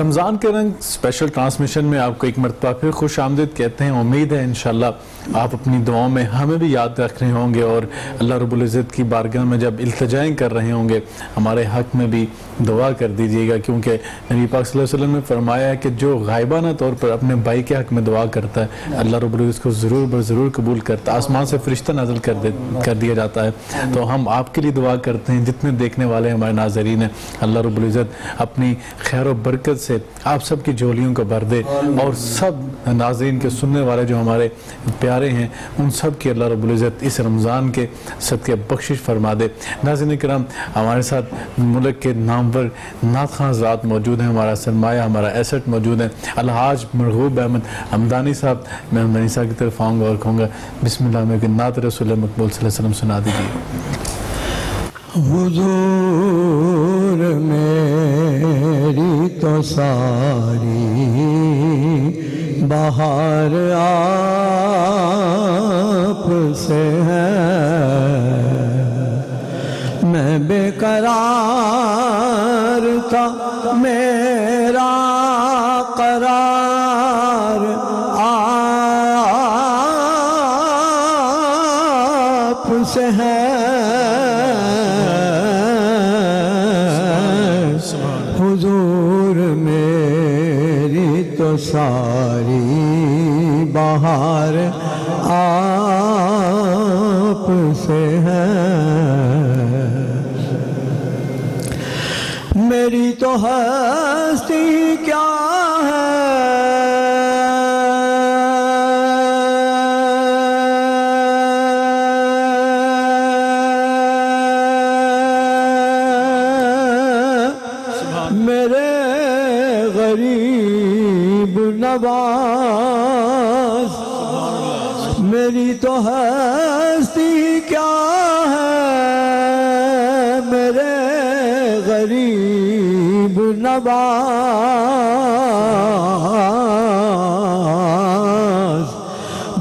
رمضان کے رنگ special transmission میں آپ کو ایک مرتبہ پھر خوش آمدید کہتے ہیں. امید ہے انشاءاللہ آپ اپنی دعاؤں میں ہمیں بھی یاد رکھ رہے ہوں گے اور اللہ رب العزت کی بارگاہ میں جب التجائیں کر رہے ہوں گے ہمارے حق میں بھی دعا کر دیجیے گا, کیونکہ نبی پاک صلی اللہ علیہ وسلم نے فرمایا ہے کہ جو غائبانہ طور پر اپنے بھائی کے حق میں دعا کرتا ہے اللہ رب العزت کو ضرور ضرور قبول کرتا ہے. آسمان سے فرشتہ نازل کر دیا جاتا ہے. تو ہم آپ کے لیے دعا کرتے ہیں, جتنے دیکھنے والے ہمارے ناظرین ہیں اللہ رب العزت اپنی خیر و برکت سے آپ سب کی جھولیوں کو بھر دے, اور سب ناظرین کے سننے والے جو ہمارے پیارے ہیں ان سب کی اللہ رب العزت اس رمضان کے صدقے بخشش فرما دے. ناظرین کرام, ہمارے ساتھ ملک کے نامور نعت خواں حضرات موجود ہیں, ہمارا سرمایہ ہمارا ایسٹ موجود ہے الحاج مرغوب احمد حمدانی صاحب. میں حمدانی صاحب کی طرف آؤں گا اور کہوں گا بسم اللہ میں کہ نعت رسول مقبول صلی اللہ علیہ وسلم سنا دیجیے. حضور میری تو ساری بہار آپ سے ہے, میں بے قرار تھا میرا قرار آپ سے ہے. حضور میری تو ساری بہار آپ سے ہے, میری تو ہستی کیا ہے میرے غریب نواز, میری تو ہستی کیا ہے میرے غریب نواز,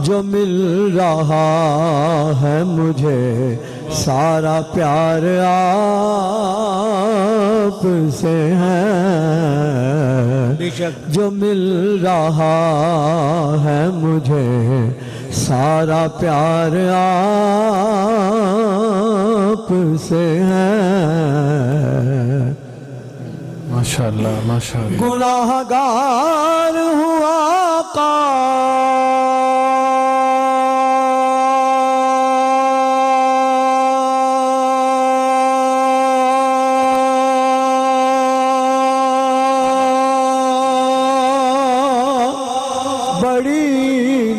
جو مل رہا ہے مجھے سارا پیار آپ سے ہے, جو مل رہا ہے مجھے سارا پیار آپ سے ہے. ماشاءاللہ ماشاءاللہ. گناہ گار ہوں آقا بڑی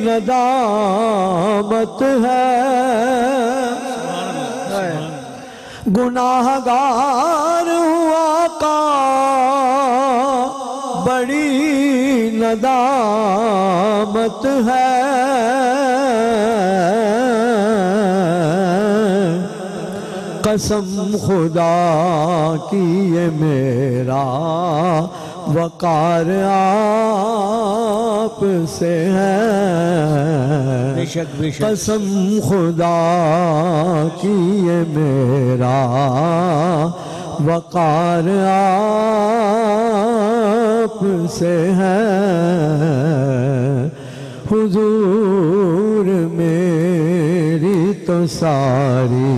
ندامت ہے, گناہ گار ہوں آقا بڑی ندامت ہے, قسم خدا کی یہ میرا وقار آپ سے ہے, قسم خدا کی یہ میرا وقار آپ سے ہے. حضور میری تو ساری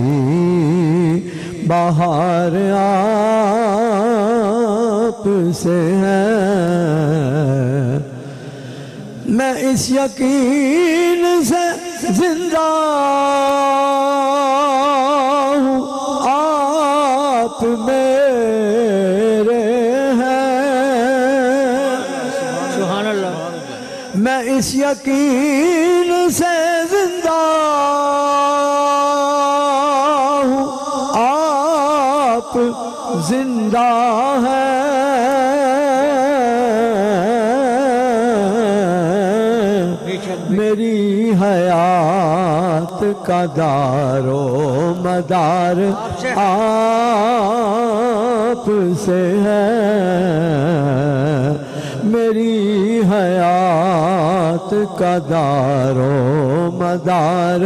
بہار آپ سے ہے, میں اس یقین سے زندہ ہوں آپ میرے ہیں, سبحان اللہ. میں اس یقین سے زندہ ہوں آپ زندہ ہیں, میری حیات کا دار و مدار آپ سے ہے, میری حیات کا دار و مدار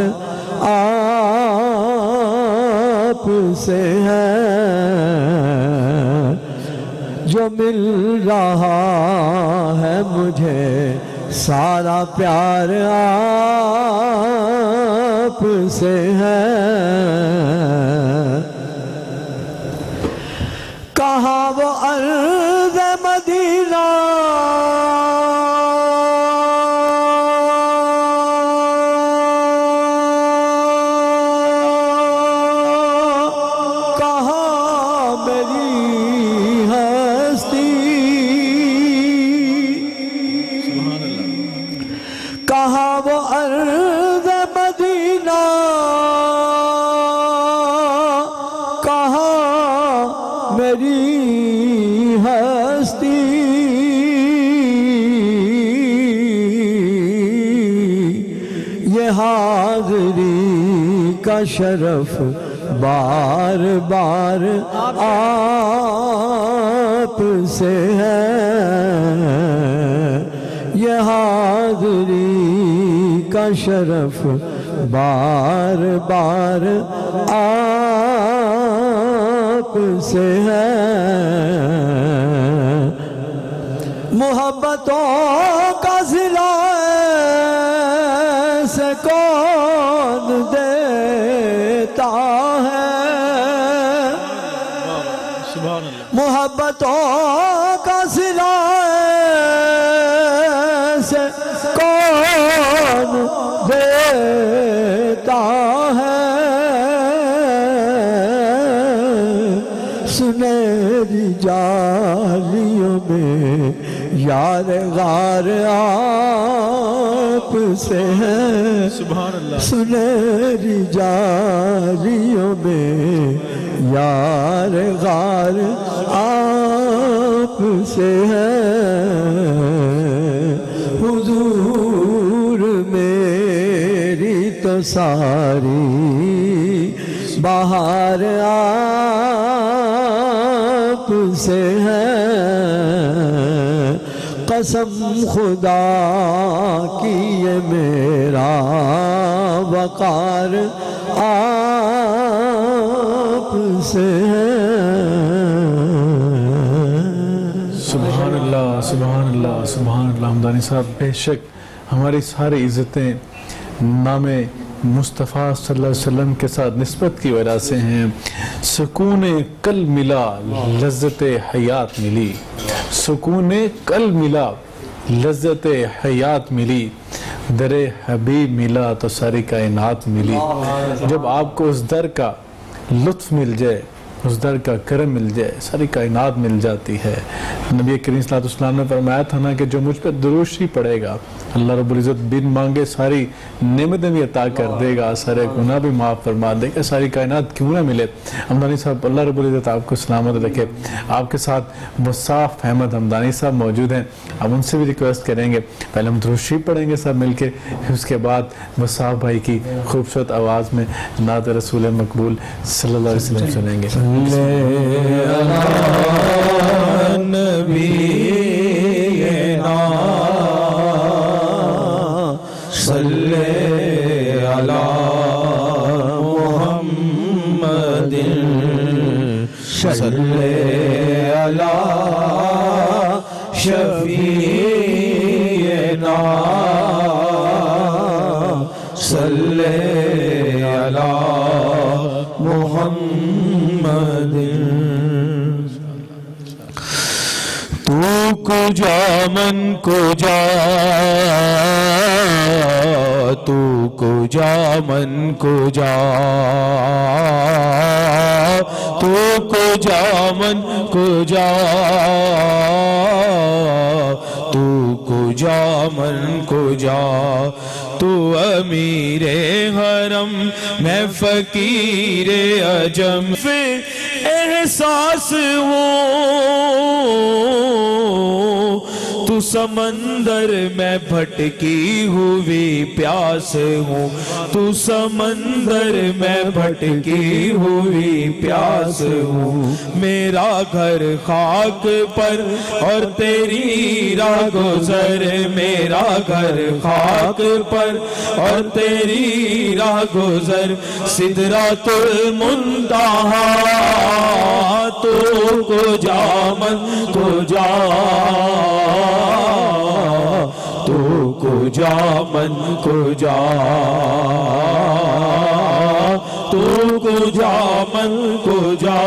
آپ سے ہے. جو مل رہا ہے مجھے سارا پیار آپ سے ہے کہاں وہ ارض مدینہ کہاں وہ ارض مدینہ کہاں میری ہستی یہ حاضری کا شرف بار بار آپ سے ہے یہ حاضری کا شرف بار بار آپ سے ہے محبتوں کا ضلع سے کون دیتا ہے محبتوں کا ضلع سے کون دیتا ہے سنہری جالیوں میں یار غار آپ سے ہے سبحان اللہ سنہری جالیوں میں یار غار آپ سے ہے حضور میری تو ساری بہار آپ سے ہے قسم خدا کی یہ میرا وقار آپ سے ہے سبحان اللہ سبحان اللہ سبحان اللہ حمدانی صاحب بے شک ہماری ساری عزتیں نام مصطفیٰ صلی اللہ علیہ وسلم کے ساتھ نسبت کی وجہ سے ہیں سکون کل ملا لذت حیات ملی سکون کل ملا لذت حیات ملی در حبیب ملا تو ساری کائنات ملی جب آپ کو اس در کا لطف مل جائے اس در کا کرم مل جائے ساری کائنات مل جاتی ہے نبی کریم صلی اللہ علیہ وسلم نے فرمایا تھا نا کہ جو مجھ پہ درود شریف پڑھے گا اللہ رب العزت بن مانگے ساری نعمتیں بھی عطا کر دے گا سارے گناہ بھی معاف فرما دے گا ساری کائنات کیوں نہ ملے حمدانی صاحب اللہ رب العزت آپ کو سلامت رکھے آپ کے ساتھ مصعب احمد حمدانی صاحب موجود ہیں اب ان سے بھی ریکویسٹ کریں گے پہلے ہم درود شریف پڑھیں گے سب مل کے اس کے بعد مصعب بھائی کی خوبصورت آواز میں نعت رسول مقبول صلی اللہ علیہ وسلم سنیں گے صلی علی محمد صلی علی شفیعنا صلی علی محمد تو کجا من کجا تو کجا من کجا تو کجا من کجا تو کجا من کجا تو امیر حرم میں فقیر عجم پھر احساس ہو تو سمندر میں بھٹکی ہوئی پیاس ہوں تو سمندر میں بھٹکی ہوئی پیاس ہوں میرا گھر خاک پر اور تیری راہ گزر میرا گھر خاک پر اور تیری راہ گزر سدرۃ المنتہا تو کجا من کجا تو کجا من کجا تو کجا من کجا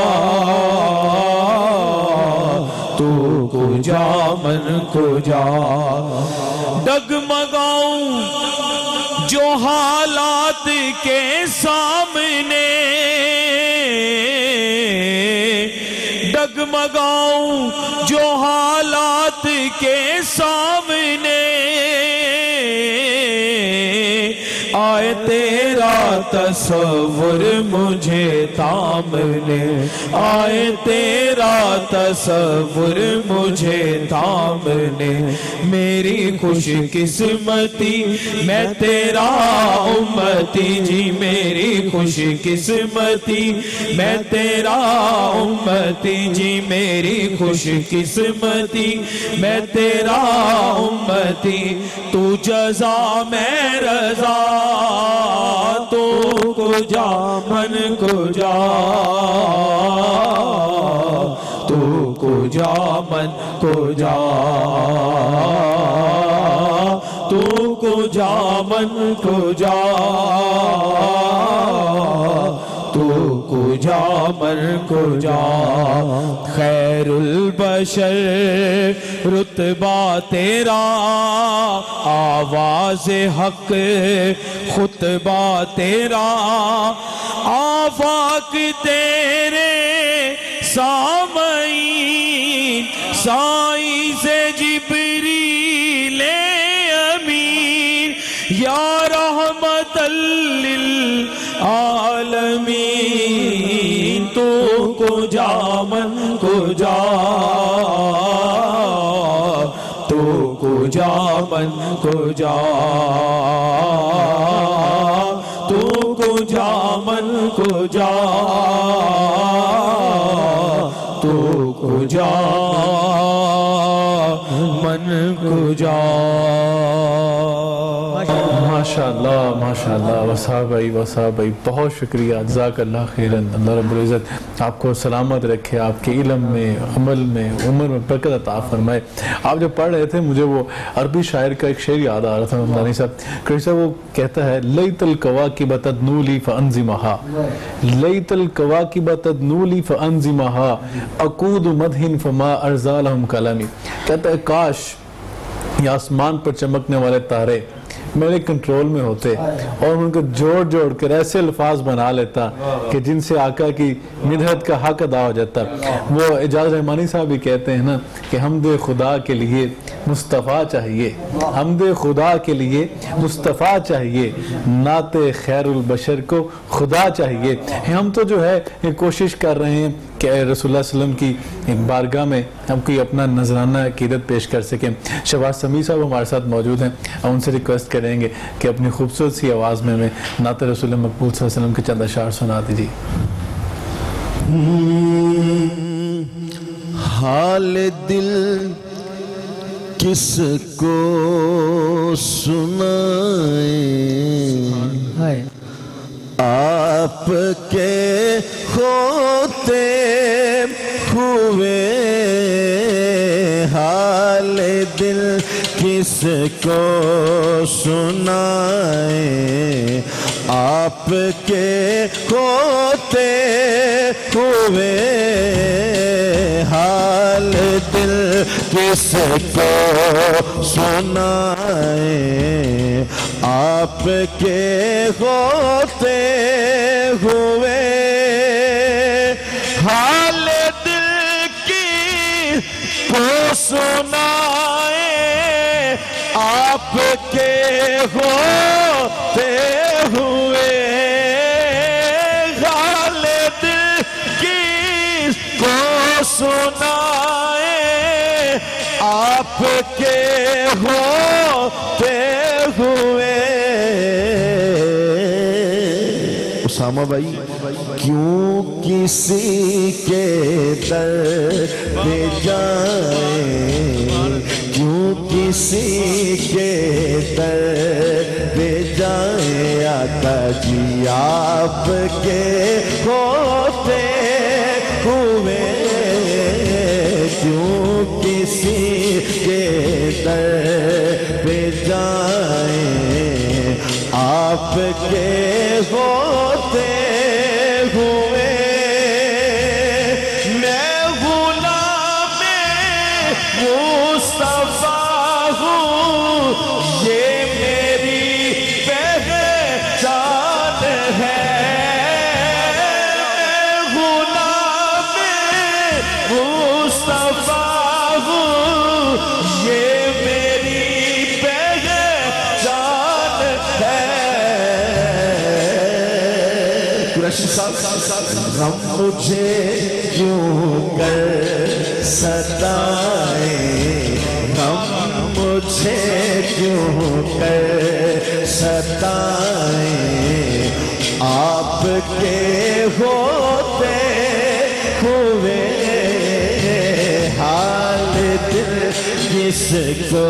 تو کجا من کجا ڈگمگاؤں جو حالات کے سامنے ڈگمگاؤں جو حالات کے سامنے آئے تیرا تصور مجھے تامنے آئے تیرا تصور مجھے تامنے میری خوش قسمتی میں تیرا امتی جی میری خوش قسمتی میں تیرا امتی جی میری خوش قسمتی میں تیرا امتی تو جزا میں رضا تو کجا من کجا تو کجا من کجا تو کجا من کجا تو کجا من کجا خیر البشر رتبہ تیرا آواز حق خطبہ تیرا آفاق تیرے سامعین سائز جبریل امین یا رحمت للعالمین تو کجا من کجا تو کجا من کجا تو کجا من کجا تو کجا من کجا ماشاءاللہ ماشاءاللہ وصحاب بھائی بہت شکریہ جزاک اللہ خیرن اللہ رب العزت آپ کو سلامت رکھے آپ کے علم میں عمل میں عمر میں برکت عطا فرمائے آپ جب پڑھ رہے تھے مجھے وہ عربی شاعر کا ایک شعر یاد آ رہا تھا ممدانی صاحب قریشی صاحب وہ کہتا ہے لیت الکواکب تدنو لی فانزمہا لیت الکواکب تدنو لی فانزمہا اقود مدہن فما ارزالہم کلامی کہتا ہے کاش یہ آسمان پر چمکنے والے تارے میرے کنٹرول میں ہوتے اور ان کو جوڑ جوڑ کر ایسے الفاظ بنا لیتا کہ جن سے آقا کی مدحت کا حق ادا ہو جاتا وہ اعجاز رحمانی صاحب بھی کہتے ہیں نا کہ حمد خدا کے لیے مصطفیٰ چاہیے حمد خدا کے لیے مصطفیٰ چاہیے نعت خیر البشر کو خدا چاہیے ہم تو جو ہے کوشش کر رہے ہیں کہ رسول اللہ صلی اللہ علیہ وسلم کی ایک بارگاہ میں ہم کوئی اپنا نذرانہ عقیدت پیش کر سکیں شہباز سمیع صاحب ہمارے ساتھ موجود ہیں ہم ان سے ریکویسٹ کریں گے کہ اپنی خوبصورت سی آواز میں ہمیں نعت رسول مقبول صلی اللہ علیہ وسلم کے چند اشعار سنا دیجیے حال دل کس کو سنائیں آپ کے ہوتے ہوئے حال دل کس کو سنائیں آپ کے ہوتے ہوئے حال دل کس کو سنائیں آپ کے ہوتے ہوئے حال دل کی کو سنائیں آپ کے ہوتے ہوئے حال دل کی کو سنائیں آپ کے ہوتے ہوئے اسامہ بھائی کیوں کسی کے در پہ جائیں کیوں کسی کے در پہ جائیں آقا جی آپ کے ہوتے ہوئے کے ہوتے ہوئے میں غلام مصطفیٰ ہوں، یہ میری پہچان ہے۔ غلام مصطفیٰ ہوں، یہ میری پہچان ہے۔ قریشی صاحب، غم مجھے کیوں کر ستائے، غم مجھے کیوں کر ستائے، آپ کے ہوتے ہوئے حال دل کس کو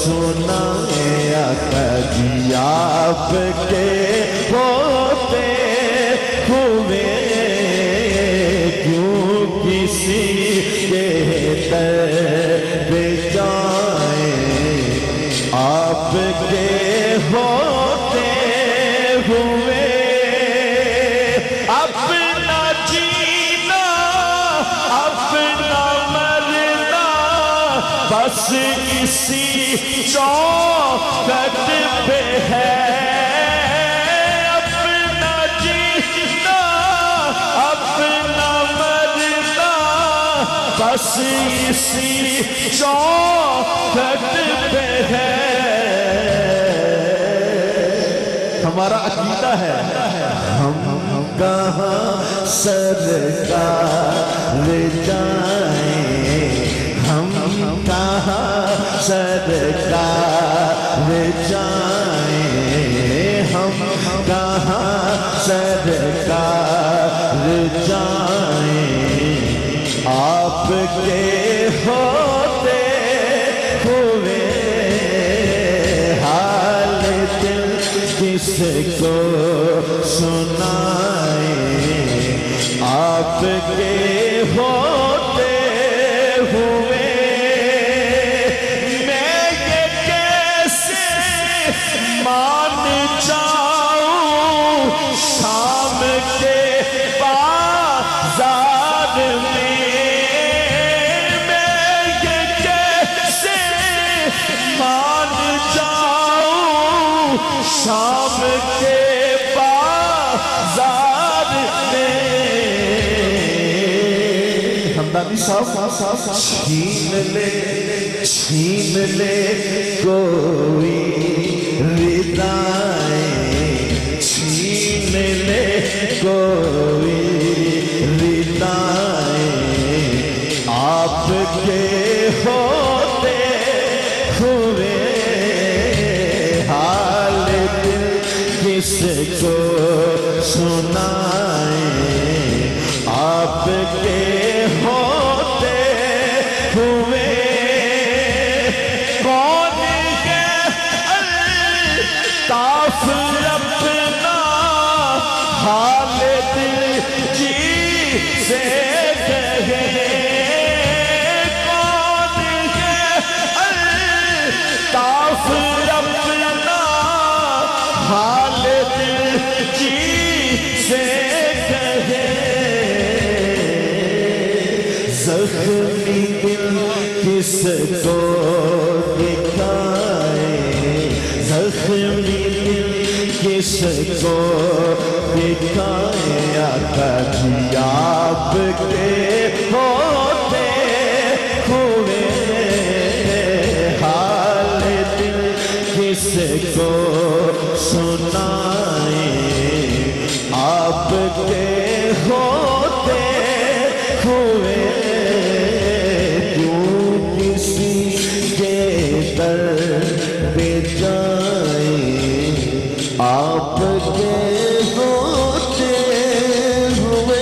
سنائے آقا جی، آپ کے ہوتے ہوئے کیوں کسی کے در جائیں، آپ کے ہوتے ہوئے اپنا جینا اپنا مرنا بس اسی چوکھٹ پہ ہے۔ اپنا جینا اپنا مرنا بس اسی چوکھٹ پہ ہے۔ ہمارا عقیدہ ہے ہم کہاں سرکار جائیں، ہم کہاں سرکار جائیں، ہم کہاں سرکار جائیں، آپ کے ہوتے ہوئے حال دل کس کو سنائے، آپ کے ہوتے ہوئے میں یہ کیسے مان جاؤں شام کے بازار میں، میں یہ کیسے مان جاؤں شام کے بازار میں۔ ہمدانی صاحب، چھین لے کوئی ردائیں، چھین لے کوئی ردائیں، آپ کے ہوتے ہوئے حال دل کس کو سنائیں، آپ کے ہوتے ہوئے کون ہے الطاف اپنا حال دل جی سے کہے، کون ہے الطاف اپنا حال دل جی سے کہے۔ زخمی دل کس کو دکھائے، زخمی دل کس کو دکھائے، آقا جی آپ کے ہوتے ہوئے حال دل کس کو سنائے، آپ کے ہوتے ہوئے کیوں کسی کے در پہ جائیں، آپ کے ہوتے ہوئے۔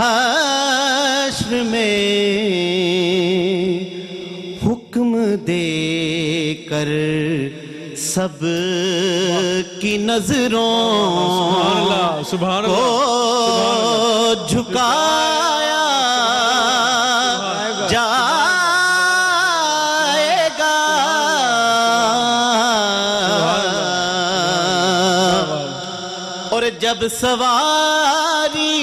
حشر میں حکم دے کر سب کی نظروں سبحان کو جھکایا جائے گا اور جب سواری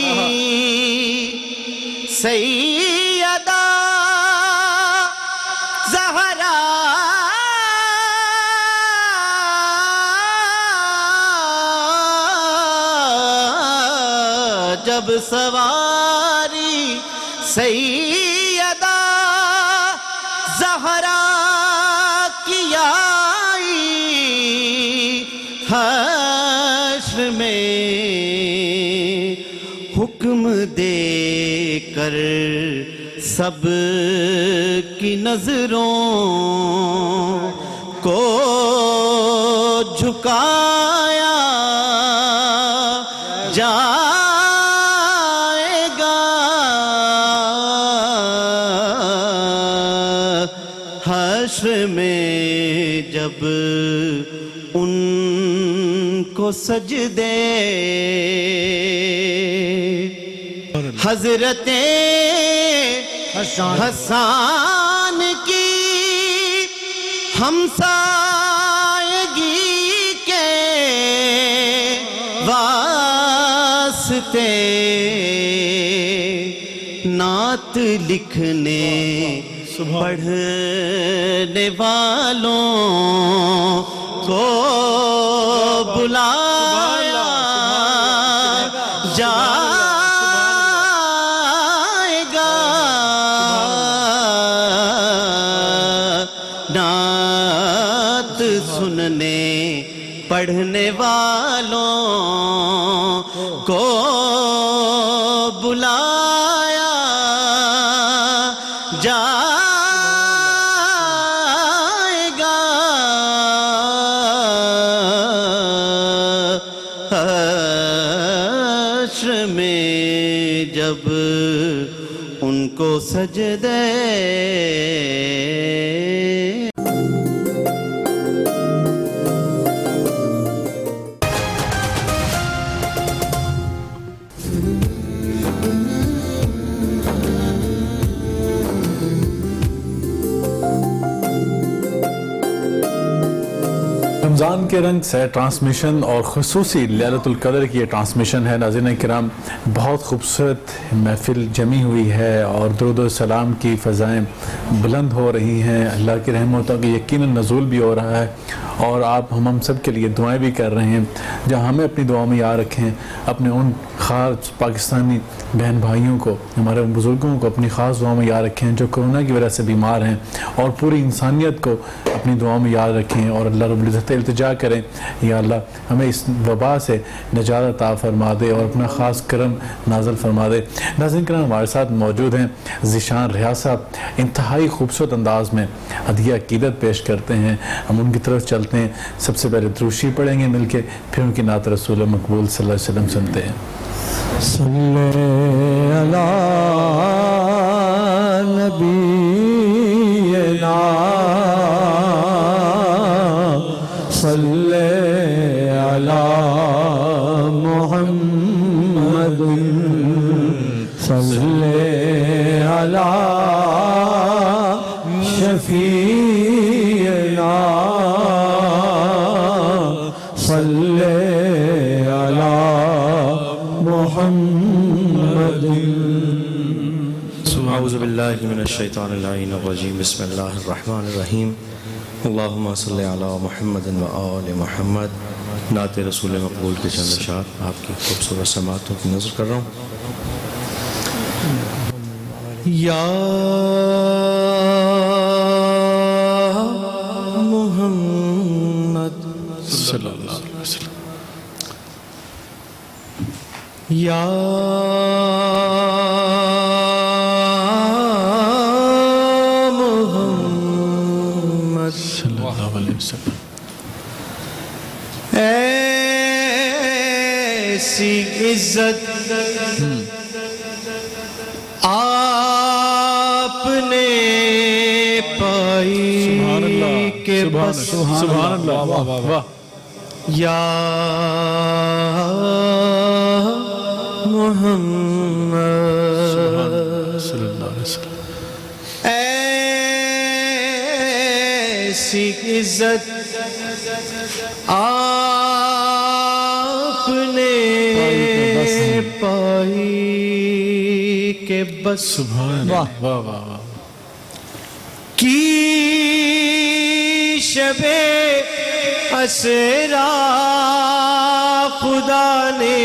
سیدہ زہرا جب سواری سیدہ زہرا کی آئی حشر میں حکم دے کر سب کی نظروں کو جھکایا جائے گا حشر میں جب ان کو سجدے حضرت حسان کی ہمسایگی کے واسطے نعت لکھنے پڑھنے والوں کو بلایا جائے گا نعت سننے پڑھنے والوں کو بلایا جائے گا حشر میں جب ان کو سجدے رمضان کے رنگ سے ٹرانسمیشن اور خصوصی لیلۃ القدر کی یہ ٹرانسمیشن ہے. ناظرین کرام، بہت خوبصورت محفل جمی ہوئی ہے اور درود و سلام کی فضائیں بلند ہو رہی ہیں. اللہ کی رحمتوں کی یقیناً نزول بھی ہو رہا ہے اور آپ ہم سب کے لیے دعائیں بھی کر رہے ہیں. جہاں ہمیں اپنی دعاؤں میں یاد رکھیں، اپنے ان خاص پاکستانی بہن بھائیوں کو، ہمارے بزرگوں کو اپنی خاص دعاؤں میں یاد رکھیں جو کرونا کی وجہ سے بیمار ہیں، اور پوری انسانیت کو اپنی دعاؤں میں یاد رکھیں اور اللہ رب العزت التجا کریں، یا اللہ ہمیں اس وبا سے نجات عطا فرما دے اور اپنا خاص کرم نازل فرما دے. ناظرین کرام، ہمارے ساتھ موجود ہیں ذیشان ریاض صاحب، انتہائی خوبصورت انداز میں ہدیہ عقیدت پیش کرتے ہیں. ہم ان کی طرف چلتے ہیں. سب سے پہلے دروشی پڑھیں گے مل کے، پھر ان کی نعت رسول مقبول صلی اللہ علیہ وسلم سنتے ہیں. صلی علی نبینا صلی علی محمد صلی علی شفیعنا صلی علی محمد. اعوذ باللہ من الشیطان اللعین الرجیم. بسم اللہ الرحمن الرحیم. اللہم صلی علی محمد و آل محمد. نعت رسول مقبول کے چند اشعار آپ کی خوبصورت سماعتوں کی نظر کر رہا ہوں. یا محمد صلی اللہ علیہ وسلم. یا محمد صلی اللہ علیہ وسلم. ایسی عزت آپ نے پائی کہ بس سبحان اللہ واہ واہ واہ یا محمد صلی اللہ علیہ وسلم ایسی عزت آپ نے پائی کہ بس سبحان اللہ واہ واہ واہ کی شب اسرا خدا نے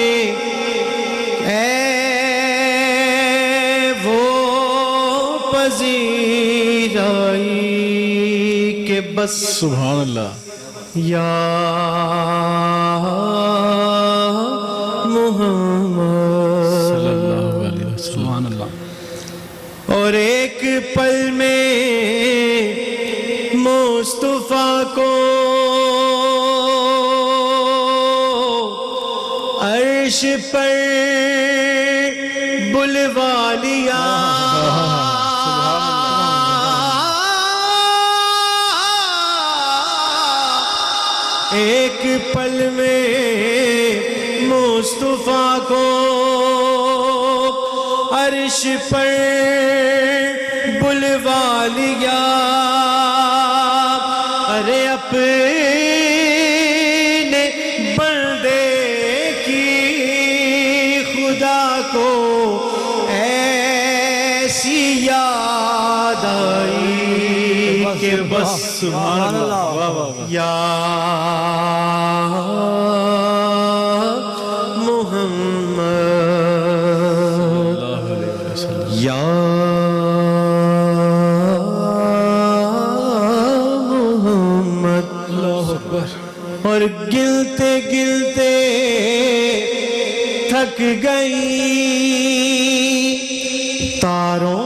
اے وہ پذیرائی کہ بس سبحان اللہ یا محمد صلی اللہ علیہ وسلم سبحان اللہ اور ایک پل میں مصطفیٰ کو عرش پر بلوا لیا ایک پل میں مصطفیٰ کو عرش پر بلوا لیا ارے اپنے بندے کی خدا کو ایسی یاد آئی کہ بس سبحان اللہ واہ واہ واہ یا محمد یا محمد اور گلتے گلتے تھک گئی تاروں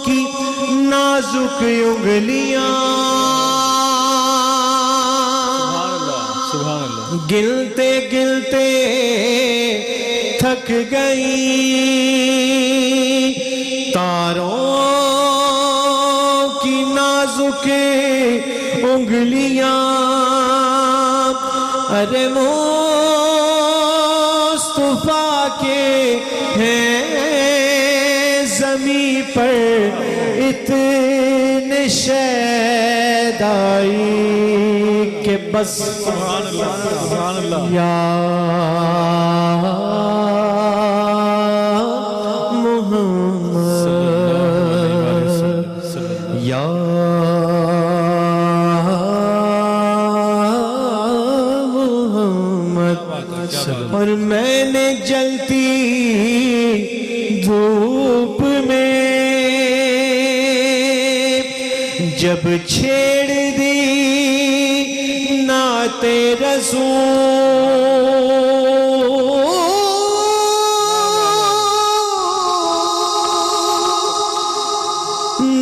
کی نازک انگلیاں سبحان اللہ گلتے گلتے تھک گئی تاروں کی نازک انگلیاں ارے مصطفیٰ کے ہیں زمین پر اتنے شیدائی کہ بس سبحان اللہ یا محمد یا محمد اور میں نے جلتی دھوپ میں جب چھیڑ دی نعت رسول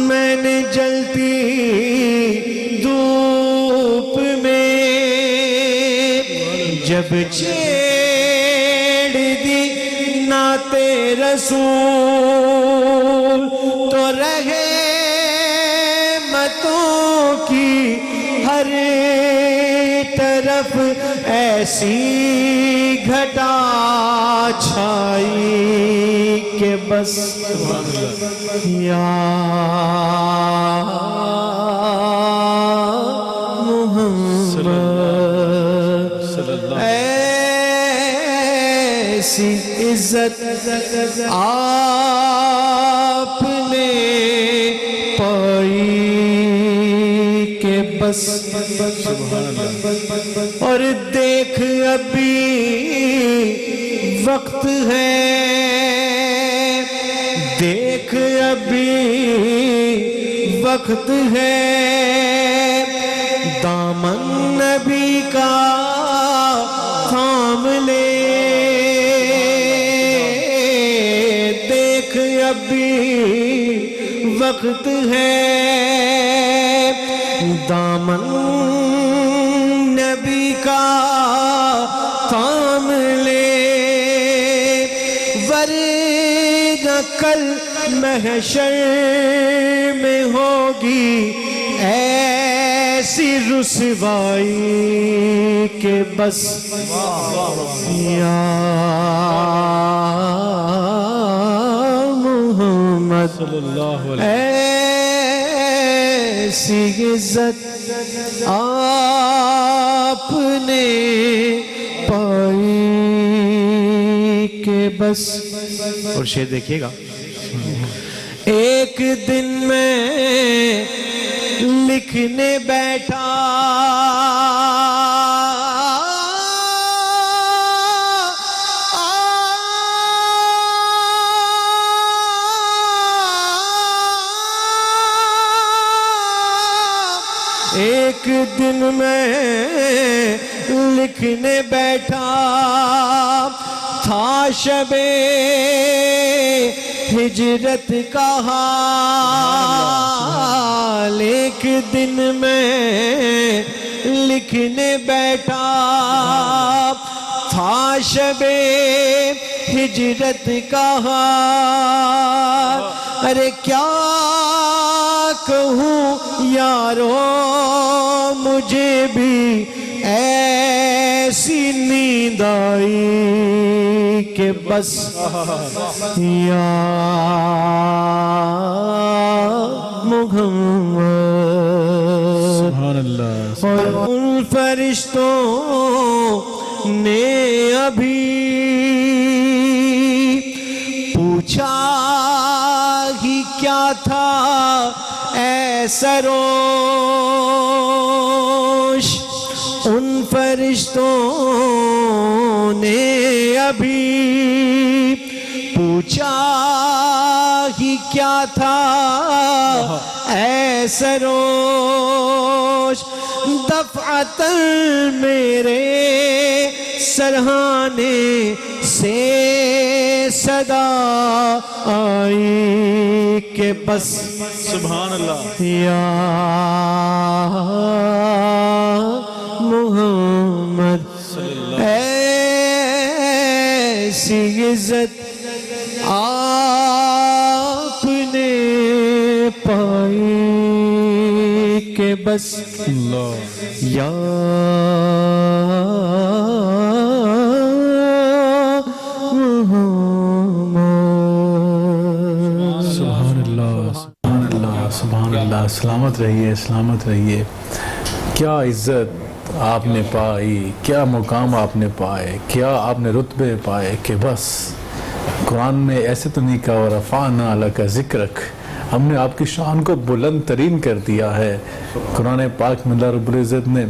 میں نے جلتی دھوپ میں جب چھیڑ دی نعت رسول تو رحمتوں کی ہر طرف ایسی گھٹا چھائی کہ بس یا محمد ایسی عزت آپ نے پائی کہ بس اور دیکھ ابھی وقت ہے دیکھ ابھی وقت ہے دامن نبی کا تھام لے دیکھ ابھی وقت ہے دامن نبی کا تھام لے ورنہ کل محشر میں ہوگی ایسی رسوائی کہ بس یا محمد صلی اللہ علیہ ایسی عزت آپ نے پائی کہ بس. اور شعر دیکھیے گا. ایک دن میں لکھنے بیٹھا ایک دن میں لکھنے بیٹھا تھا شب ہجرت کا حال. ایک دن میں لکھنے بیٹھا تھا شب ہجرت کا حال. ارے کیا کہوں یارو مجھے بھی ایسی نیند آئی کہ بس یا محمد. سبحان اللہ. اور ان فرشتوں نے ابھی پوچھا ہی کیا تھا اے سروش. ان فرشتوں نے ابھی پوچھا ہی کیا تھا اے سروش. دفعتاً میرے سرہانے سے صدا آئی کہ بس سبحان اللہ. یا محمد ایسی عزت آپ نے پائی کہ بس یا محمد. سبحان اللہ. سبحان اللہ. سبحان اللہ. سلامت رہیے. سلامت رہیے. کیا عزت آپ نے پائی, کیا مقام آپ نے پائے, کیا آپ نے رتبے پائے کہ بس قرآن میں ایسے تو نہیں کہا ورفعنا لک ذکرک, ہم نے آپ کی شان کو بلند ترین کر دیا ہے. قرآن پاک میں اللہ رب العزت نے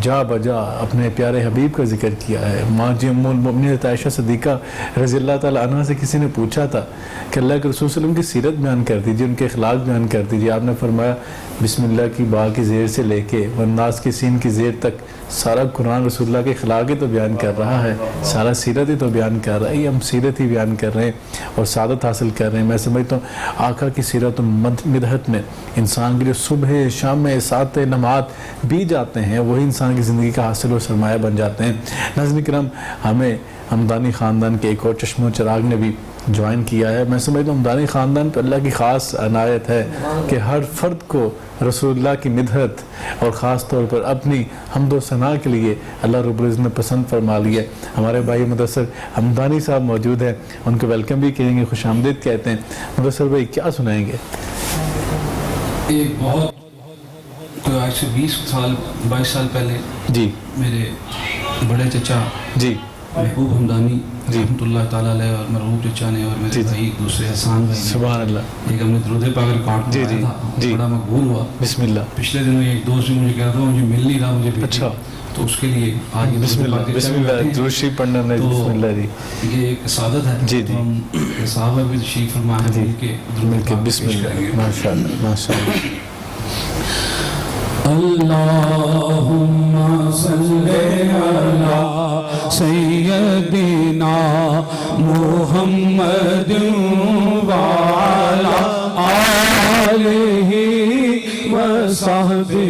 جا بجا اپنے پیارے حبیب کا ذکر کیا ہے. ماں جی ام المؤمنین عائشہ صدیقہ رضی اللہ تعالیٰ عنہ سے کسی نے پوچھا تھا کہ اللہ کے رسول صلی اللہ علیہ وسلم کی سیرت بیان کر دیجئے, ان کے اخلاق بیان کر دیجئے. آپ نے فرمایا بسم اللہ کی با کی زیر سے لے کے والناس کی سین کی زیر تک سارا قرآن رسول اللہ کے اخلاق ہی تو بیان کر رہا ہے, سارا سیرت ہی تو بیان کر رہا ہے. ہم سیرت ہی بیان کر رہے ہیں اور سعادت حاصل کر رہے ہیں. میں سمجھتا ہوں آقا کی سیرت و مدحت میں انسان کے لیے صبح شام میں سات لمحات بیت جاتے ہیں, وہی انسان کی زندگی کا حاصل و سرمایہ بن جاتے ہیں. ناظرین کرام, ہمیں ہمدانی خاندان کے ایک اور چشم و چراغ نے بھی جوائن کیا ہے. میں سمجھتا ہوں ہمدانی خاندان پر اللہ کی خاص عنایت ہے کہ ہر فرد کو رسول اللہ کی مدحت اور خاص طور پر اپنی حمد و ثنا کے لیے اللہ رب العزت نے پسند فرما لی ہے. ہمارے بھائی مدثر حمدانی صاحب موجود ہیں, ان کو ویلکم بھی کہیں گے, خوش آمدید کہتے ہیں. مدثر بھائی کیا سنائیں گے؟ ایک بہت آج سے 22 سال پہلے جی میرے بڑے چچا جی محبوب حمدانی رحمۃ اللہ تعالیٰ علیہ اور مرحوم چچا نے اور میرے بھائی دوسرے حسان بھائی نے سبحان اللہ. ایک ہم نے درود پاک ریکارڈ کرایا تھا, بڑا مقبول ہوا. بسم اللہ. پچھلے دنوں ایک دوست نے مجھے کہا تھا مجھے مل نہیں رہا, مجھے اچھا, تو اس کے لیے آج بسم اللہ. بسم اللہ. درود شریف پڑھنا ہے. بسم اللہ جی. یہ ایک سعادت ہے. جی جی. ہم صحابہ بھی تشریف فرما ہے مل کے درود پاک بسم اللہ. ماشاء اللہ. ماشاء اللہ. اللہم صلی علی سیدنا محمد وعلی آلہ وصحبہ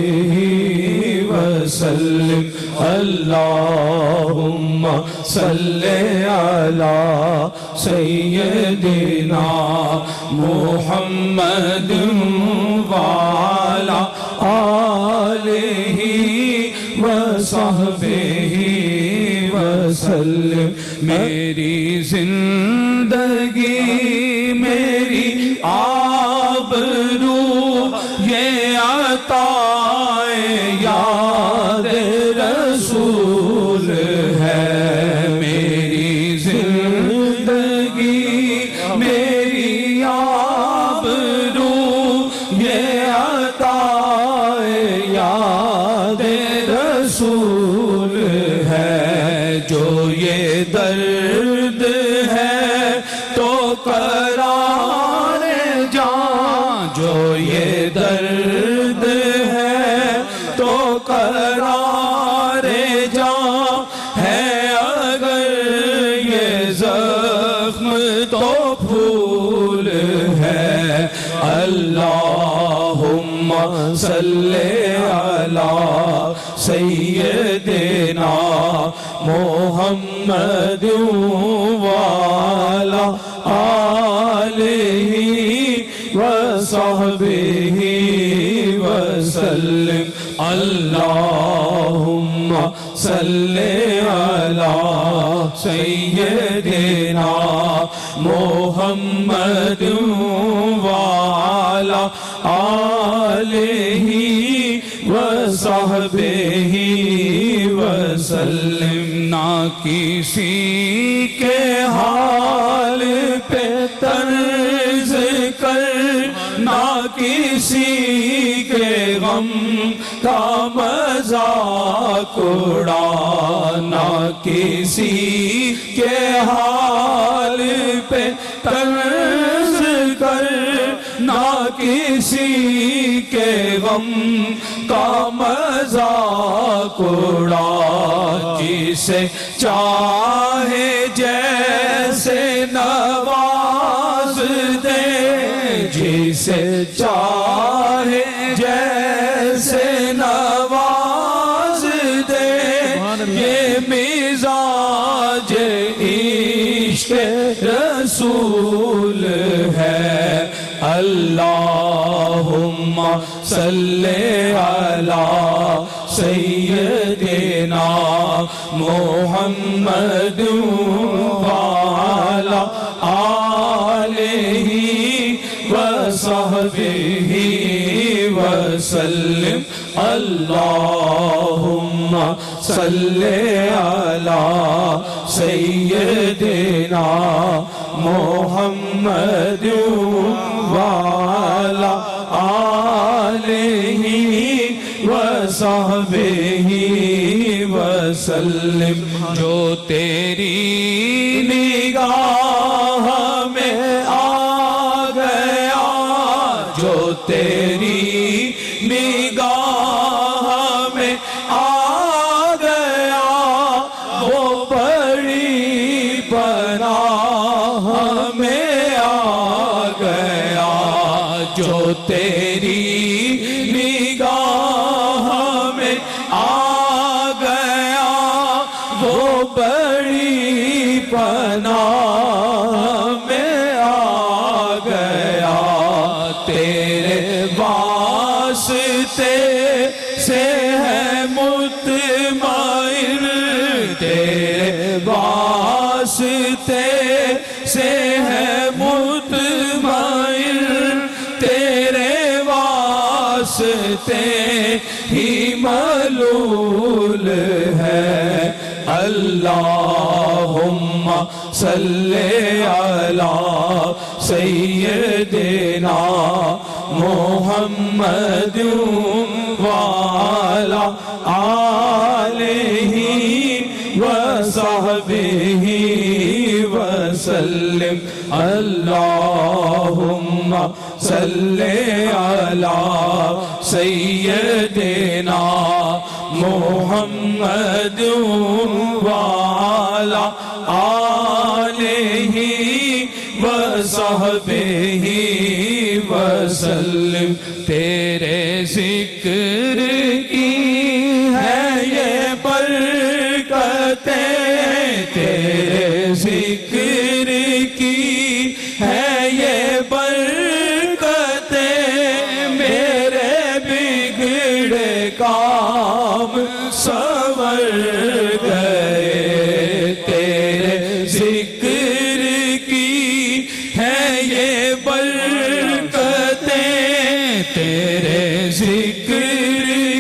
وسلم اللہم صلی علی سیدنا محمد وعلی آلہ وصحبہ وسلم. میری زندگی میری آبرو یہ عطائے یاد رسول ہے. میری زندگی میری آبرو یہ عطائے یاد رسول ہے. جو یہ درد ہے تو قرار جان، جو یہ درد ہے تو قرار جان ہے. اگر یہ زخم تو پھول ہے. اللہم صلی علی سیدنا محمد وعلی آلہ وصحبہ وسلم. اللہم صلی علی سیدنا محمد وعلی آلہ وصحبہ وسلم. نہ کسی کے حال پہ طرز کر، نہ کسی کے غم کا مذاق اڑا. نہ کسی کے حال پہ طرز کر، نہ کسی کے غم کا مذاق اڑا. جسے چاہے جیسے نواز دے، جسے چاہے جیسے نواز دے. یہ مزاج عشق رسول ہے. اللہم صلی علی سیدنا محمد وعلی آلہ وصحبہ وسلم. اللہم صلی علی سیدنا محمد وعلی آلہ وصحبہ وسلم. جو تیری نگاہ میں آ گیا، جو تیری نگاہ میں آ گیا، وہ بڑی پناہ میں آ گیا. جو تیری نگاہ میں آ گیا، وہ بڑی پناہ میں آ گیا. تیرے واسطے سے ہے مطمئن، تیرے واسطے سے ہے مطمئن، تیرے واسطے ہی ملول ہے. اللہم صلی علی سیدنا محمد وعلی آلہ وصحبہ وسلم. اللہم صلی علی سیدنا محمد وعلی آلہ وصحبہ وسلم. تیرے ذکر کی ہے یہ پر برکتیں تیرے ذکر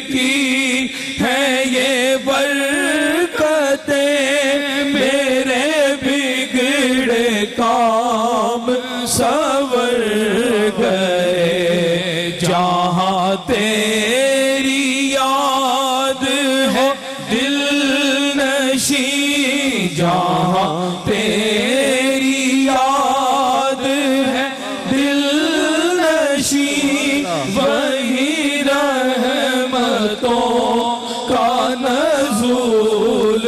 کی ہے یہ برکتیں میرے بگڑے کام سنور گئے جہاں تیری یاد ہے دل نشیں جہاں تیری یاد ہے دل نشیں وہی رحمتوں کا نزول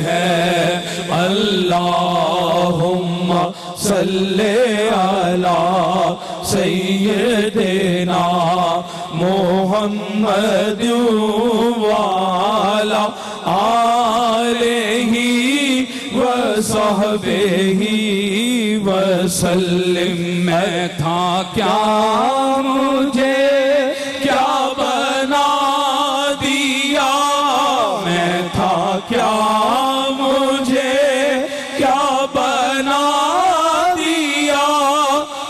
ہے اللہم صلی علی سیدنا محمد وعلی آلہ وصحبہ وسلم میں تھا کیا مجھے کیا بنا دیا میں تھا کیا مجھے کیا بنا دیا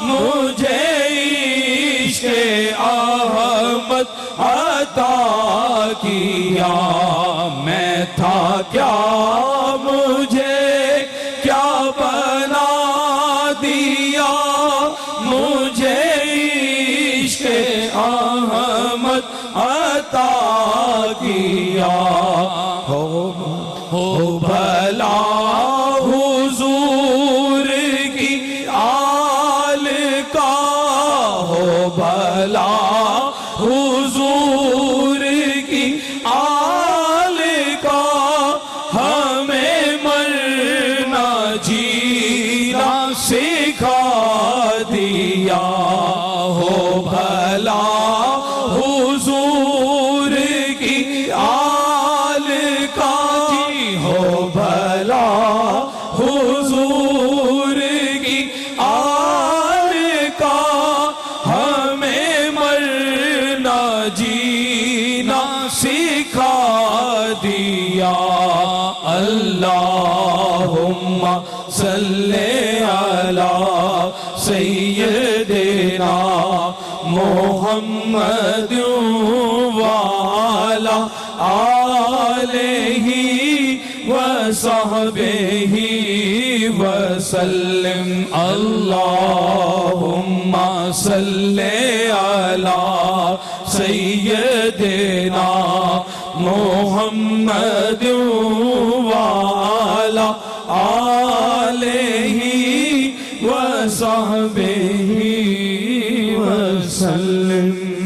مجھے عشق احمد عطا کیا میں تھا کیا مجھے کیا بنا دیا مجھے عشق احمد عطا کیا ہو بھلا حضور کی آل کا ہو بھلا حضور کی آل کا ہمیں مرنا جینا سکھا دیا ہو بھلا حضور کی آل کا ہو بھلا حضور کی آل کا ہمیں مرنا جینا سکھا دیا اللہم صلی علی سیدنا محمد وعلی آلہ وصحبہ وسلم اللہم صلی علی سیدنا محمد وعلی آلہ وصحبہ وسلم